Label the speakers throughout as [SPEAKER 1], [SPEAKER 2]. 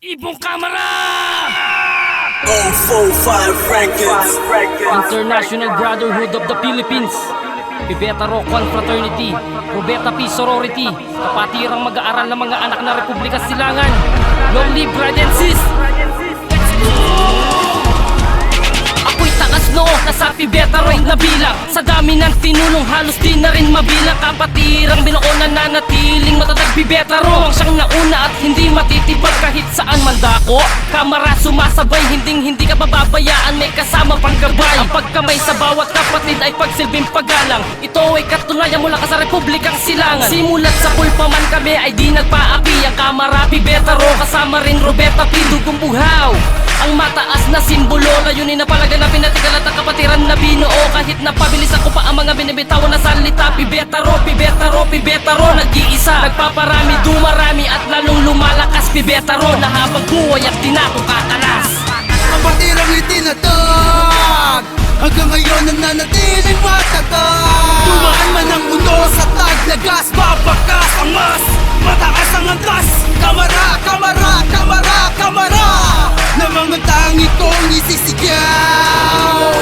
[SPEAKER 1] Ibong Kamara!
[SPEAKER 2] 045 Records.
[SPEAKER 1] International Brotherhood of the Philippines, Pibeta Rho Confraternity, Robeta P Sorority, kapatirang mag-aaral ng mga anak na Republika Silangan. Long live Brad and Sis! Ako'y takas noo, nasa Pibeta Rho nabilang. Sa dami ng tinulong halos di na rin mabilang. Kapatirang binuo na nanatiling matatag Pibeta Rho ang siyang nauna at hindi matitibag kahit saan man dako. Kamara sumasabay, hindi ka pababayaan, may kasama pang gabay. Ang pagkamay sa bawat kapatid ay pagsilbing paggalang. Ito ay katunayan mula ka sa Republikang Silangan. Simulat sa pulpa man kami ay di nagpaapi. Ang Kamara Pibeta Rho kasama rin Robeta P Dugong Buhaw. Ang mataas na simbolo, layunin na palaganapin at ikalat ang kapatiran na binuo. Kahit napabilis ako pa ang mga binibitawan na salita. Pibeta Rho, Pibeta Rho, Pibeta Rho, nag-iisa, nagpaparami, dumarami at lalong lumalakas. Pibeta Rho na habang buhay at tinakukakalas.
[SPEAKER 3] Ang patirang itinatag hanggang ngayon nananatiling matatag. Dumaan man ang mundo sa taglagas, babakas ang mas mataas ang antas. Kamara, Kamara, Kamara, Kamara na mga tangi kong isisigaw.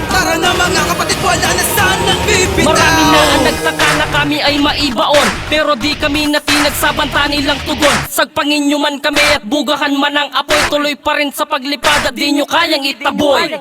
[SPEAKER 3] Tara na mga kapatid, wala na sanang bibitaw.
[SPEAKER 1] Marami na ang nagtaka na kami ay maibaon, pero di kami natinag sa banta nilang tugon. Sagpangin nyo man kami at bugahan man ang apoy, tuloy pa rin sa paglipad at di nyo kayang itaboy.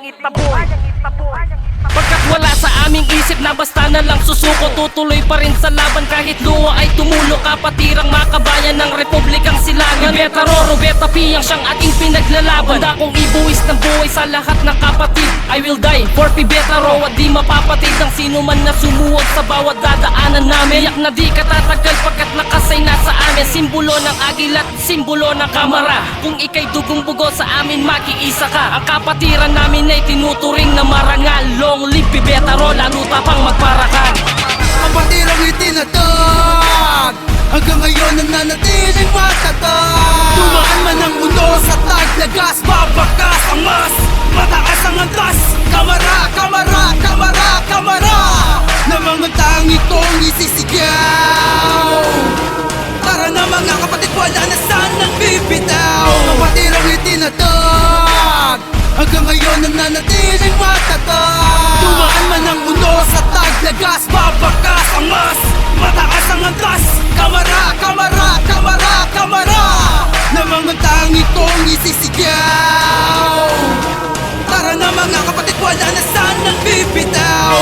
[SPEAKER 1] Pagkat wala sa aming isip na basta na lang susuko, tutuloy pa rin sa laban kahit luwa ay tumulo. Kapatirang makabayan ng Republikang Silangan, Pibeta Rho, Robeta P ang siyang ating pinaglalaban. Handa kong ibuwis ng buhay sa lahat ng kapatid. I will die for Pibeta Rho at di mapapatid ang sino man na sumuwag sa bawat dadaanan namin. Yak na di katatagal pagkat nakasay na sa amin. Simbolo ng agilat, simbolo ng Kamara. Kung ikay dugong bugo sa amin, makiisa ka. Ang kapatiran namin ay tinuturing na marangal. Long live Pibeta Rho, lalo tapang magparakan.
[SPEAKER 3] Ang patirang itinatag hanggang ngayon nananatiling matatag. Dumaan man ang mundo sa taglagas, babakas ang mas mataas ang antas. Kamara, Kamara, Kamara, Kamara na mga tangi kong isisigaw. Tara na mga kapatid, wala na sanang bibitaw. Ang patirang itinatag hanggang ngayon nananatiling matatag. Dumaan man ang mundo sa taglagas, babakas ang mas mataas ang antas. Kamara, Kamara, Kamara, Kamara na mga tangi kong isisigaw. Tara na mga kapatid, wala na sanang bibitaw.